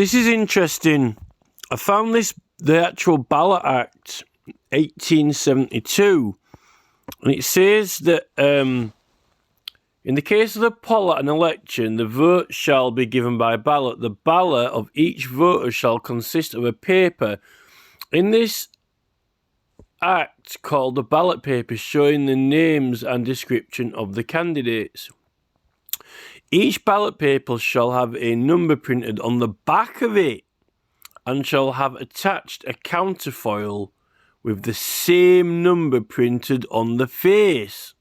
This is interesting. I found the actual Ballot Act, 1872, and it says that in the case of the poll at an election, the vote shall be given by ballot. The ballot of each voter shall consist of a paper. In this act called the ballot paper, showing the names and description of the candidates. Each ballot paper shall have a number printed on the back of it and shall have attached a counterfoil with the same number printed on the face.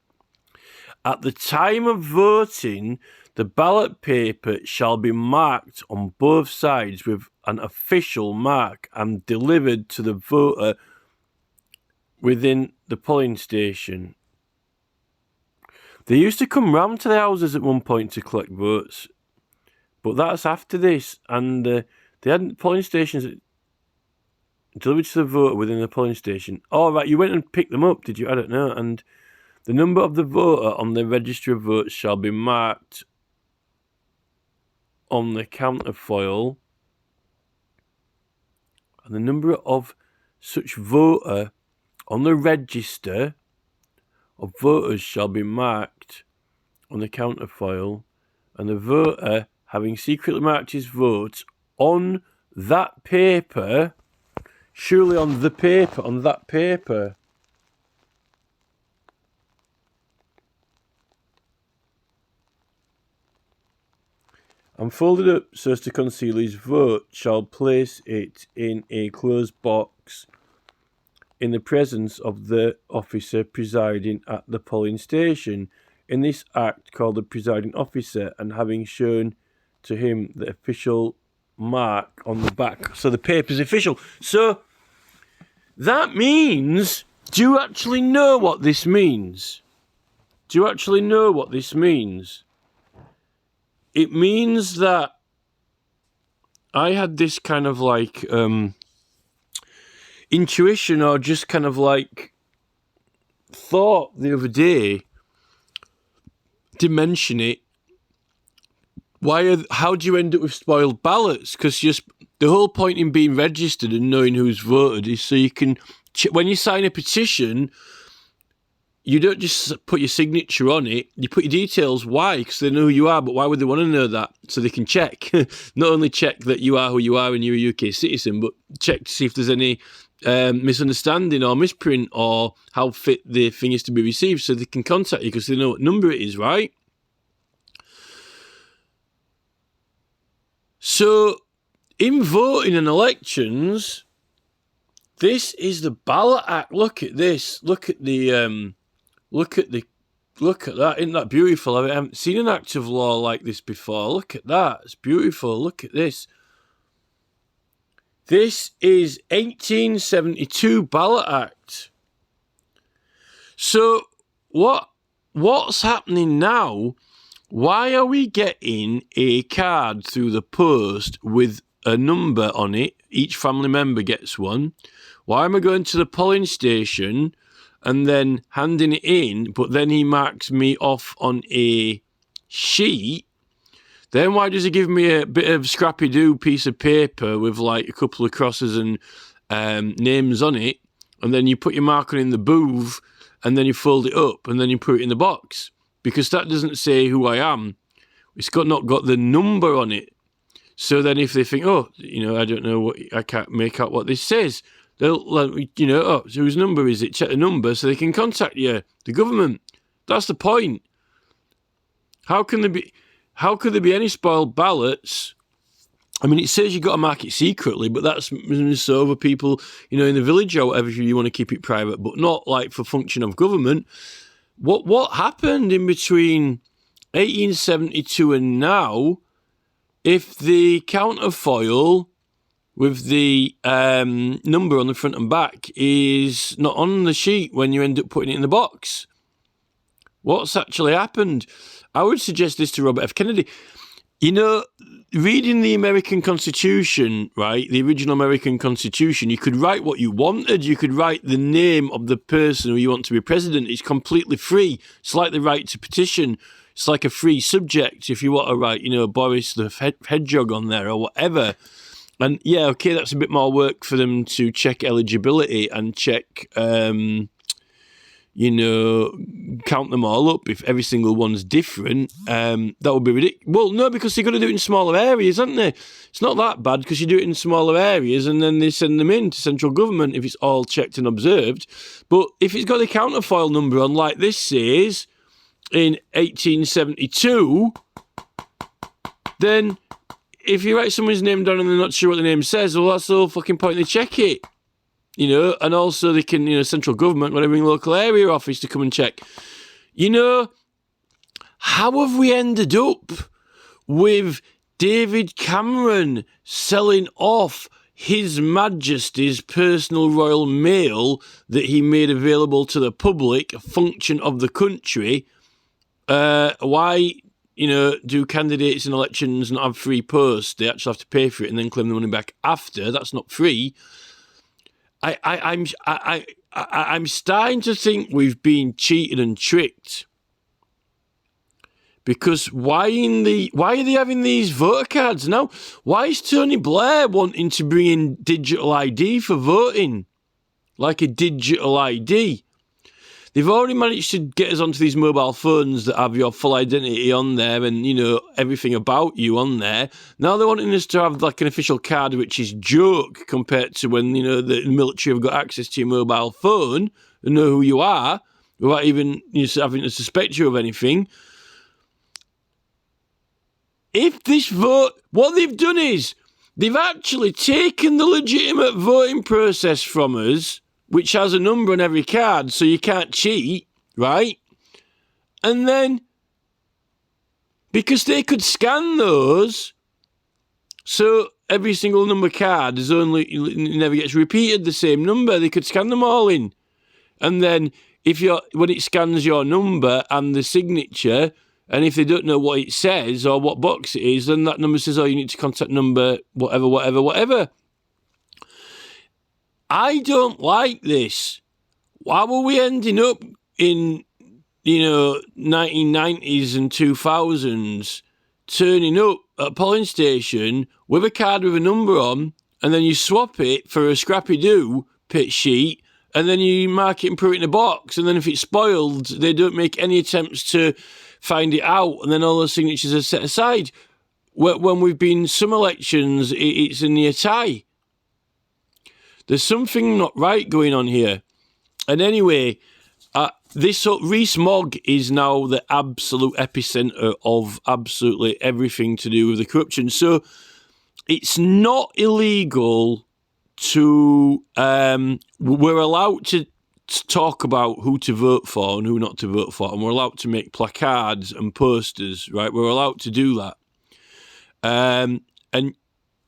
At the time of voting, the ballot paper shall be marked on both sides with an official mark and delivered to the voter within the polling station. They used to come round to the houses at one point to collect votes, but that's after this, and they had polling stations delivered to the voter within the polling station. Oh, right, you went and picked them up, did you? I don't know. And the number of the voter on the register of votes shall be marked on the counterfoil, and the number of such voter on the register of voters shall be marked on the counterfoil, and the voter, having secretly marked his vote on that paper, surely on the paper, on that paper, and folded up so as to conceal his vote, shall place it in a closed box in the presence of the officer presiding at the polling station. In this act, called the presiding officer, and having shown to him the official mark on the back. So the paper's official. So that means, do you actually know what this means? Do you actually know what this means? It means that I had this kind of like intuition, or just kind of like thought the other day to mention it. How do you end up with spoiled ballots? Because the whole point in being registered and knowing who's voted is so you can, when you sign a petition, you don't just put your signature on it, you put your details. Why? Because they know who you are, but why would they want to know that? So they can check. Not only check that you are who you are and you're a UK citizen, but check to see if there's any misunderstanding or misprint or how fit the thing is to be received, so they can contact you because they know what number it is, right? So in voting and elections, this is the Ballot Act. Look at this. Look at that. Isn't that beautiful? I haven't seen an act of law like this before. Look at that. It's beautiful. Look at this. This is 1872 Ballot Act. So what's happening now? Why are we getting a card through the post with a number on it? Each family member gets one. Why am I going to the polling station and then handing it in, but then he marks me off on a sheet? Then why does he give me a bit of scrappy-doo piece of paper with like a couple of crosses and names on it, and then you put your marker in the booth, and then you fold it up, and then you put it in the box? Because that doesn't say who I am. It's not got the number on it. So then if they think, oh, I don't know, I can't make out what this says, they'll, oh, so whose number is it? Check the number so they can contact you, the government. That's the point. How could there be any spoiled ballots? I mean, it says you've got to mark it secretly, but that's so other people, in the village or whatever, you want to keep it private, but not like for function of government. What happened in between 1872 and now? If the counterfoil with the number on the front and back is not on the sheet when you end up putting it in the box, what's actually happened? I would suggest this to Robert F. Kennedy. Reading the American Constitution, right, the original American Constitution, you could write what you wanted. You could write the name of the person who you want to be president. It's completely free. It's like the right to petition. It's like a free subject if you want to write, Boris the Hedgehog on there or whatever. And yeah, okay, that's a bit more work for them to check eligibility and check, you know, count them all up. If every single one's different, that would be ridiculous. Well, no, because they're going to do it in smaller areas, aren't they? It's not that bad because you do it in smaller areas and then they send them in to central government if it's all checked and observed. But if it's got the counterfoil number on, like this says, in 1872, then if you write someone's name down and they're not sure what the name says, well, that's the whole fucking point. They check it, you know, and also they can, you know, central government, whatever, in local area office to come and check. You know, how have we ended up with David Cameron selling off His Majesty's personal royal mail that he made available to the public, a function of the country? Why, you know, do candidates in elections not have free posts? They actually have to pay for it and then claim the money back after. That's not free. I'm starting to think we've been cheated and tricked. Because why are they having these voter cards now? Why is Tony Blair wanting to bring in digital ID for voting? Like a digital ID. They've already managed to get us onto these mobile phones that have your full identity on there and, you know, everything about you on there. Now they're wanting us to have like an official card, which is joke compared to when, you know, the military have got access to your mobile phone and know who you are without even, you know, having to suspect you of anything. If this vote, what they've done is they've actually taken the legitimate voting process from us, which has a number on every card, so you can't cheat, right? And then, because they could scan those, so every single number card is only, it never gets repeated the same number, they could scan them all in. And then, when it scans your number and the signature, and if they don't know what it says or what box it is, then that number says, oh, you need to contact number whatever, whatever, whatever. I don't like this. Why were we ending up in, you know, 1990s and 2000s turning up at a polling station with a card with a number on, and then you swap it for a scrappy-doo pit sheet, and then you mark it and put it in a box, and then if it's spoiled, they don't make any attempts to find it out, and then all those signatures are set aside. When we've been some elections, it's a near tie. There's something not right going on here. And anyway, this Rees-Mogg is now the absolute epicenter of absolutely everything to do with the corruption. So it's not illegal to... we're allowed to talk about who to vote for and who not to vote for. And we're allowed to make placards and posters, right? We're allowed to do that. And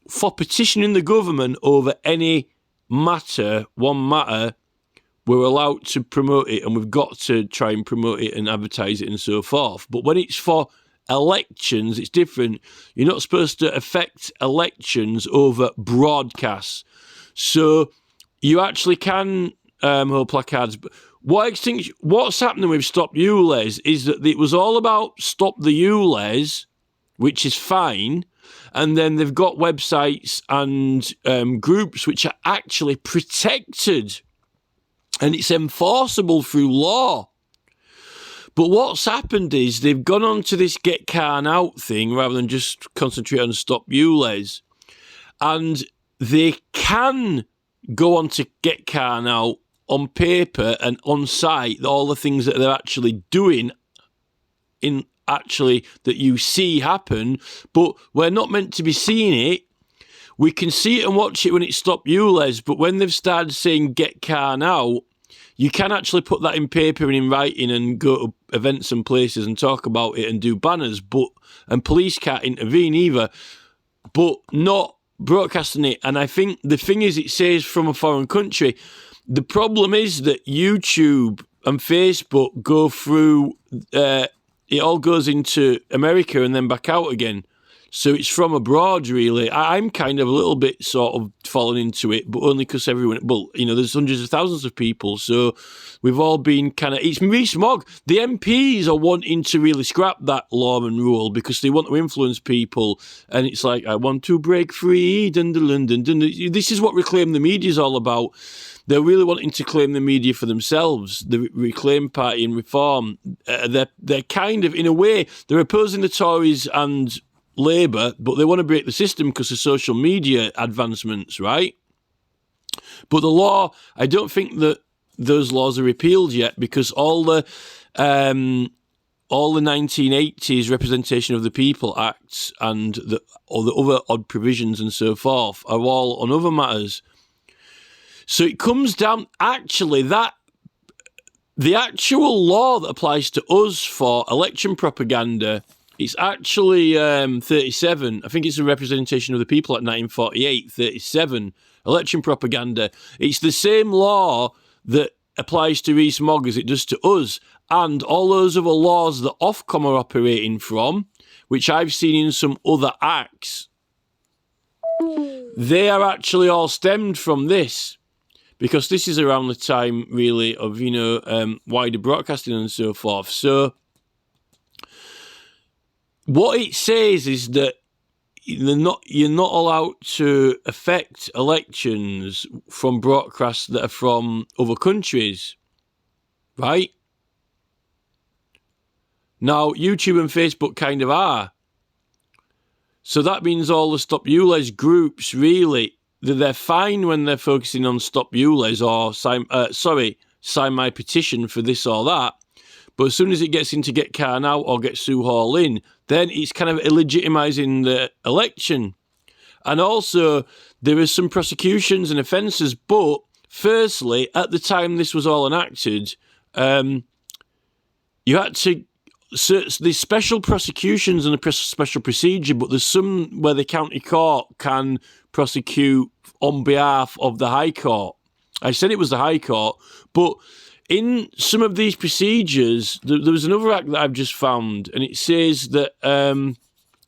for petitioning the government over any one matter, we're allowed to promote it, and we've got to try and promote it and advertise it and so forth. But when it's for elections, it's different. You're not supposed to affect elections over broadcasts. So you actually can hold placards. What's happening with Stop ULEZ is that it was all about Stop the ULEZ, which is fine. And then they've got websites and groups which are actually protected, and it's enforceable through law. But what's happened is they've gone on to this Get Carn Out thing rather than just concentrate on Stop ULEZ. And they can go on to Get Carn Out on paper and on site, all the things that they're actually doing that you see happen, but we're not meant to be seeing it. We can see it and watch it when it's Stop ULEZ, but when they've started saying Get Carn Out, you can actually put that in paper and in writing and go to events and places and talk about it and do banners, and police can't intervene either, but not broadcasting it. And I think the thing is, it says from a foreign country. The problem is that YouTube and Facebook go through... it all goes into America and then back out again. So it's from abroad, really. I'm kind of a little bit sort of fallen into it, but only because everyone, well, you know, there's hundreds of thousands of people. So we've all been kind of, it's Rees-Mogg. The MPs are wanting to really scrap that law and rule because they want to influence people. And it's like, I want to break free. Dun, dun, dun, dun, dun. This is what Reclaim the Media is all about. They're really wanting to claim the media for themselves. The Reclaim Party and Reform, they're kind of, in a way, they're opposing the Tories and Labour, but they want to break the system because of social media advancements, right? But the law, I don't think that those laws are repealed yet because all the 1980s Representation of the People Acts and all the other odd provisions and so forth are all on other matters. So it comes down, actually, that the actual law that applies to us for election propaganda, it's actually 37. I think it's a Representation of the People Act 1948, 37, election propaganda. It's the same law that applies to Rees-Mogg as it does to us. And all those other laws that Ofcom are operating from, which I've seen in some other acts, they are actually all stemmed from this. Because this is around the time, really, of, you know, wider broadcasting and so forth. So what it says is that you're not allowed to affect elections from broadcasts that are from other countries, right? Now, YouTube and Facebook kind of are. So that means all the Stop ULEZ groups, really, they're fine when they're focusing on Stop ULEZ or sign my petition for this or that. But as soon as it gets into Get Khan Out or Get Sue Hall in, then it's kind of illegitimising the election. And also, there is some prosecutions and offences, but firstly, at the time this was all enacted, you had to... So there's special prosecutions and a special procedure, but there's some where the county court can prosecute on behalf of the High Court. I said it was the High Court, but in some of these procedures, there was another act that I've just found, and it says that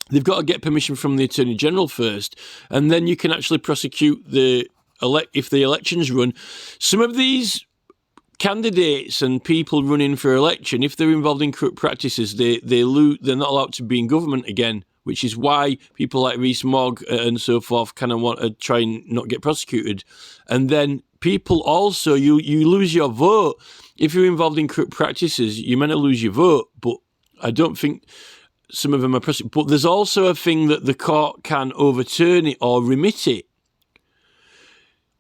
they've got to get permission from the Attorney General first, and then you can actually prosecute if the election's run. Some of these candidates and people running for election, if they're involved in corrupt practices, they're not allowed to be in government again, which is why people like Rees-Mogg and so forth kind of want to try and not get prosecuted. And then people also, you lose your vote. If you're involved in corrupt practices, you might not lose your vote, but I don't think some of them are prosecuted. But there's also a thing that the court can overturn it or remit it.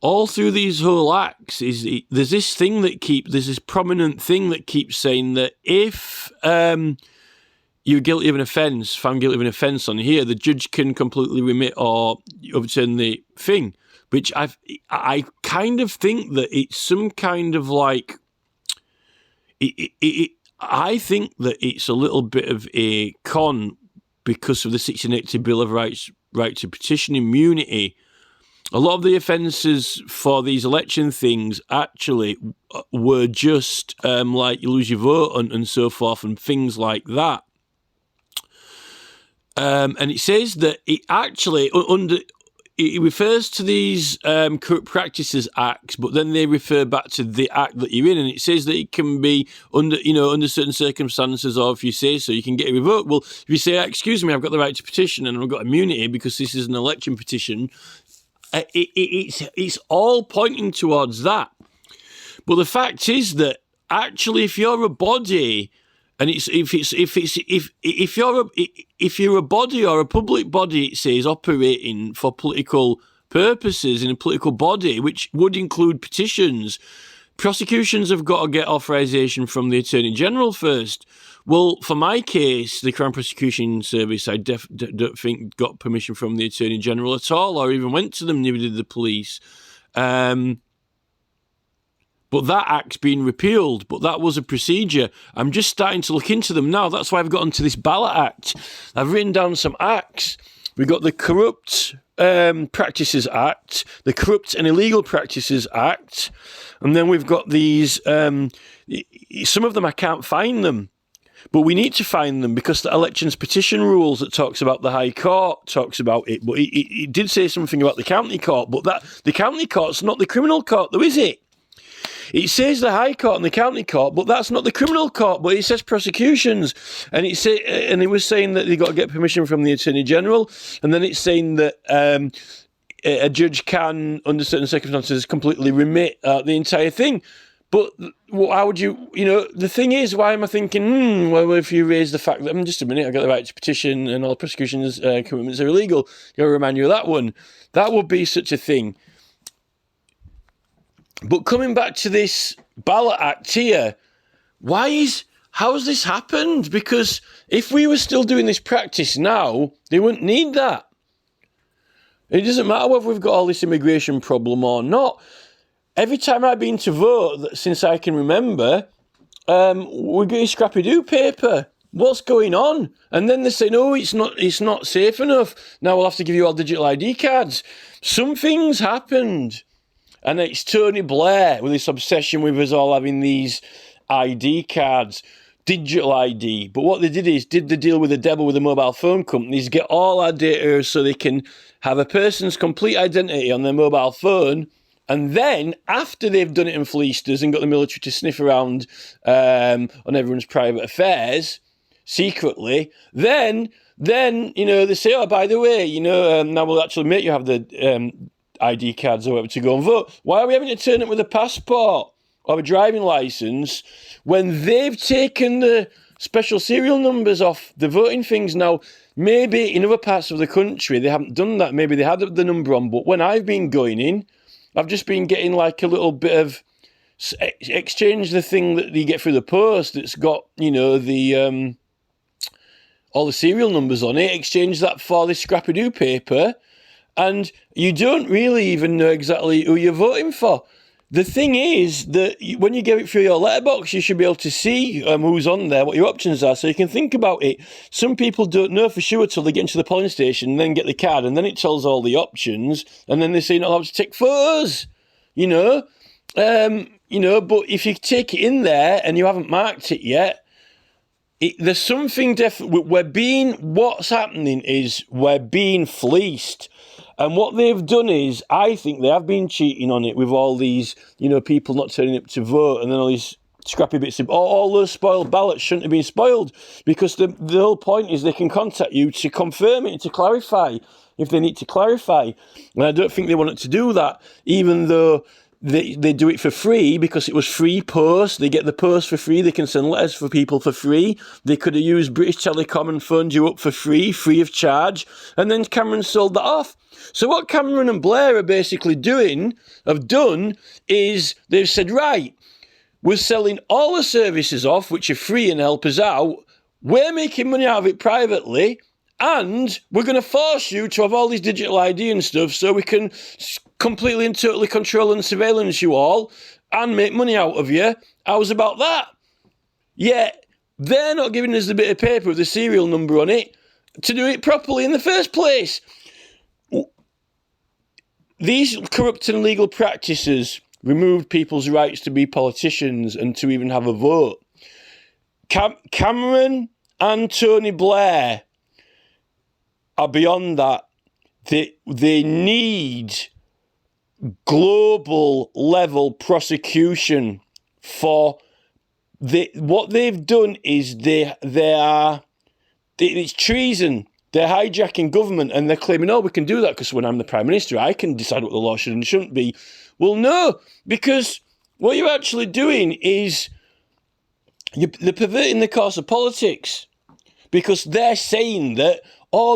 All through these whole acts, there's this prominent thing that keeps saying that if you're guilty of an offence, found guilty of an offence on here, the judge can completely remit or overturn the thing. Which I kind of think that it's some kind of like, I think that it's a little bit of a con because of the 1680 Bill of Rights, right to petition immunity. A lot of the offences for these election things actually were just like you lose your vote and so forth and things like that. And it says that it actually it refers to these corrupt practices acts, but then they refer back to the act that you're in, and it says that it can be under certain circumstances, or if you say so, you can get it revoked. Well, if you say, "Excuse me, I've got the right to petition and I've got immunity because this is an election petition," it's all pointing towards that. But the fact is that actually, if you're a body, and if you're a body or a public body, it says operating for political purposes in a political body, which would include petitions, prosecutions have got to get authorisation from the Attorney General first. Well, for my case, the Crown Prosecution Service, I don't think got permission from the Attorney General at all, or even went to them, neither did the police. But that act's been repealed, but that was a procedure. I'm just starting to look into them now. That's why I've got onto this Ballot Act. I've written down some acts. We've got the Corrupt Practices Act, the Corrupt and Illegal Practices Act, and then we've got these, some of them I can't find them. But we need to find them because the elections petition rules that talks about the High Court talks about it. But it did say something about the County Court. But the County Court's not the criminal court, though, is it? It says the High Court and the County Court, but that's not the criminal court. But it says prosecutions, and it was saying that they got to get permission from the Attorney General, and then it's saying that a judge can, under certain circumstances, completely remit the entire thing. But how would you, the thing is, why am I thinking, well, if you raise the fact that, just a minute, I got the right to petition and all prosecution's commitments are illegal, I'll remind you of that one. That would be such a thing. But coming back to this Ballot Act here, how's this happened? Because if we were still doing this practice now, they wouldn't need that. It doesn't matter whether we've got all this immigration problem or not. Every time I've been to vote, since I can remember, we're getting scrappy-doo paper. What's going on? And then they say, no, it's not safe enough. Now we'll have to give you all digital ID cards. Something's happened. And it's Tony Blair with this obsession with us all having these ID cards, digital ID. But what they did the deal with the devil with the mobile phone companies, get all our data so they can have a person's complete identity on their mobile phone. And then, after they've done it and fleeced us and got the military to sniff around on everyone's private affairs, secretly, then they say, oh, by the way, now we'll actually make you have the ID cards or whatever to go and vote. Why are we having to turn up with a passport or a driving licence when they've taken the special serial numbers off the voting things? Now, maybe in other parts of the country they haven't done that. Maybe they had the number on, but when I've been going in, I've just been getting like a little bit of exchange, the thing that you get through the post that's got, the all the serial numbers on it, exchange that for this scrappy-doo paper, and you don't really even know exactly who you're voting for. The thing is that when you get it through your letterbox, you should be able to see who's on there, what your options are, so you can think about it. Some people don't know for sure till they get into the polling station and then get the card, and then it tells all the options, and then they say you're not allowed to take photos, But if you take it in there and you haven't marked it yet, there's something different. What's happening is we're being fleeced. And what they've done is, I think they have been cheating on it with all these, people not turning up to vote, and then all these scrappy bits of, all those spoiled ballots shouldn't have been spoiled, because the whole point is they can contact you to confirm it, to clarify, if they need to clarify. And I don't think they wanted to do that, even though they do it for free, because it was free post. They get the post for free. They can send letters for people for free. They could have used British Telecom and phoned you up for free of charge. And then Cameron sold that off. So what Cameron and Blair are basically have done, is they've said, right, we're selling all the services off, which are free and help us out. We're making money out of it privately. And we're going to force you to have all these digital ID and stuff so we can completely and totally control and surveillance you all and make money out of you. How's about that? Yet they're not giving us the bit of paper with the serial number on it to do it properly in the first place. These corrupt and illegal practices removed people's rights to be politicians and to even have a vote. Cameron and Tony Blair are beyond that. They need global level prosecution for what they've done. Is it's treason. They're hijacking government, and they're claiming, we can do that because when I'm the Prime Minister, I can decide what the law should and shouldn't be. Well, no, because what you're actually doing is they're perverting the course of politics, because they're saying that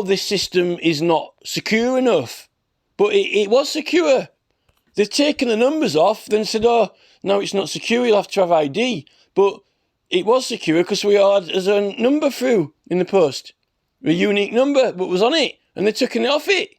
this system is not secure enough. But it was secure. They've taken the numbers off, then said, now it's not secure, you'll have to have ID. But it was secure because we all had as a number through in the post. A unique number, but was on it. And they're taking it off it.